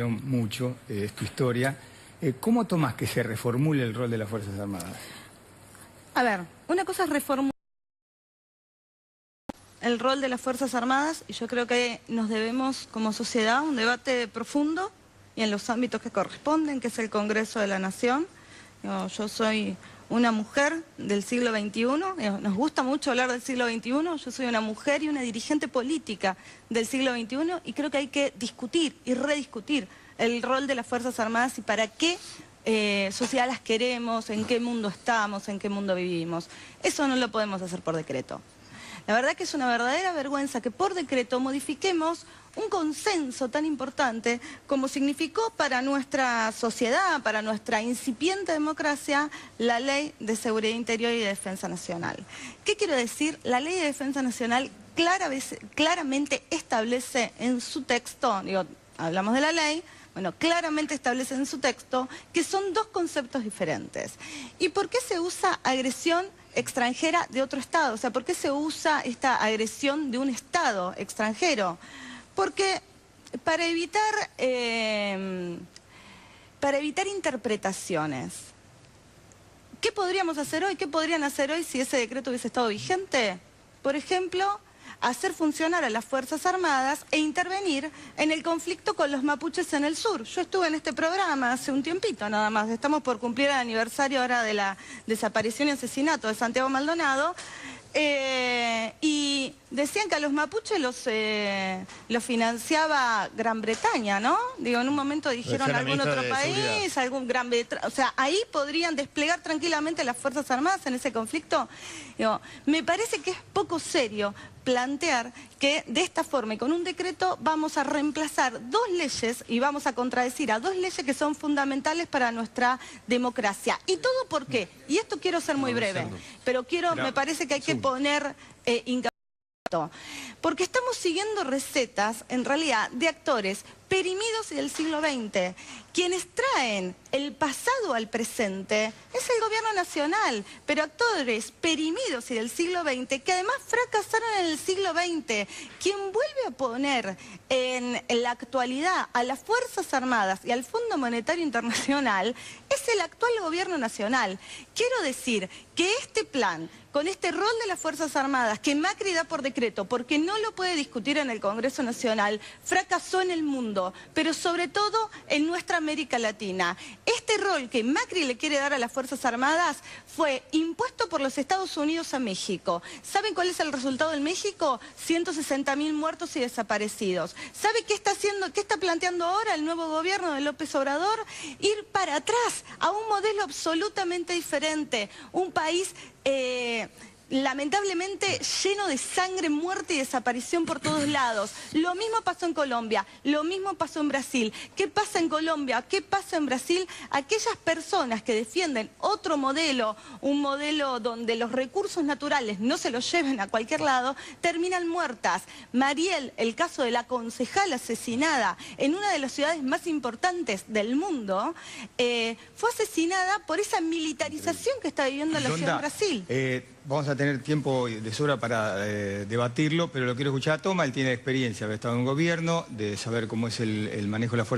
Mucho, es tu historia. ¿Cómo tomás que se reformule el rol de las Fuerzas Armadas? A ver, una cosa es reformular el rol de las Fuerzas Armadas y yo creo que nos debemos como sociedad un debate profundo y en los ámbitos que corresponden, que es el Congreso de la Nación. Yo soy una mujer del siglo XXI, nos gusta mucho hablar del siglo XXI, yo soy una mujer y una dirigente política del siglo XXI y creo que hay que discutir y rediscutir el rol de las Fuerzas Armadas y para qué sociedad las queremos, en qué mundo estamos, en qué mundo vivimos. Eso no lo podemos hacer por decreto. La verdad que es una verdadera vergüenza que por decreto modifiquemos un consenso tan importante como significó para nuestra sociedad, para nuestra incipiente democracia, la Ley de Seguridad Interior y de Defensa Nacional. ¿Qué quiero decir? La Ley de Defensa Nacional claramente establece en su texto, hablamos de la ley, bueno, claramente establece en su texto que son dos conceptos diferentes. ¿Y por qué se usa agresión extranjera de otro Estado? O sea, ¿por qué se usa esta agresión de un Estado extranjero? Porque para evitar interpretaciones, ¿qué podríamos hacer hoy? ¿Qué podrían hacer hoy si ese decreto hubiese estado vigente? Por ejemplo, hacer funcionar a las Fuerzas Armadas e intervenir en el conflicto con los mapuches en el sur. Yo estuve en este programa hace un tiempito nada más, estamos por cumplir el aniversario ahora de la desaparición y asesinato de Santiago Maldonado, y decían que a los mapuches los financiaba Gran Bretaña, ¿no? Digo, en un momento dijeron algún otro país, algún Gran Bretaña, o sea, ahí podrían desplegar tranquilamente las Fuerzas Armadas en ese conflicto. Digo, me parece que es poco serio plantear que de esta forma y con un decreto vamos a reemplazar dos leyes y vamos a contradecir a dos leyes que son fundamentales para nuestra democracia. ¿Y todo por qué? Y esto quiero ser muy breve, pero me parece que hay que poner hincapié. Porque estamos siguiendo recetas, en realidad, de actores perimidos del siglo XX. Quienes traen el pasado al presente es el gobierno nacional, pero actores perimidos y del siglo XX que además fracasaron en el siglo XX. Quien vuelve a poner en la actualidad a las Fuerzas Armadas y al Fondo Monetario Internacional es el actual gobierno nacional. Quiero decir que este plan, con este rol de las Fuerzas Armadas, que Macri da por decreto, porque no lo puede discutir en el Congreso Nacional, fracasó en el mundo, pero sobre todo en nuestra América Latina. Este rol que Macri le quiere dar a las Fuerzas Armadas fue impuesto por los Estados Unidos a México. ¿Saben cuál es el resultado en México? 160.000 muertos y desaparecidos. ¿Sabe qué está planteando ahora el nuevo gobierno de López Obrador? Ir para atrás a un modelo absolutamente diferente, un país lamentablemente lleno de sangre, muerte y desaparición por todos lados. Lo mismo pasó en Colombia, lo mismo pasó en Brasil. ¿Qué pasa en Colombia? ¿Qué pasa en Brasil? Aquellas personas que defienden otro modelo, un modelo donde los recursos naturales no se los lleven a cualquier lado, terminan muertas. Mariel, el caso de la concejal asesinada en una de las ciudades más importantes del mundo, fue asesinada por esa militarización que está viviendo la ciudad de Brasil. Vamos a tener tiempo de sobra para debatirlo, pero lo quiero escuchar a Toma. Él tiene experiencia, ha estado en un gobierno, de saber cómo es el manejo de la fuerza.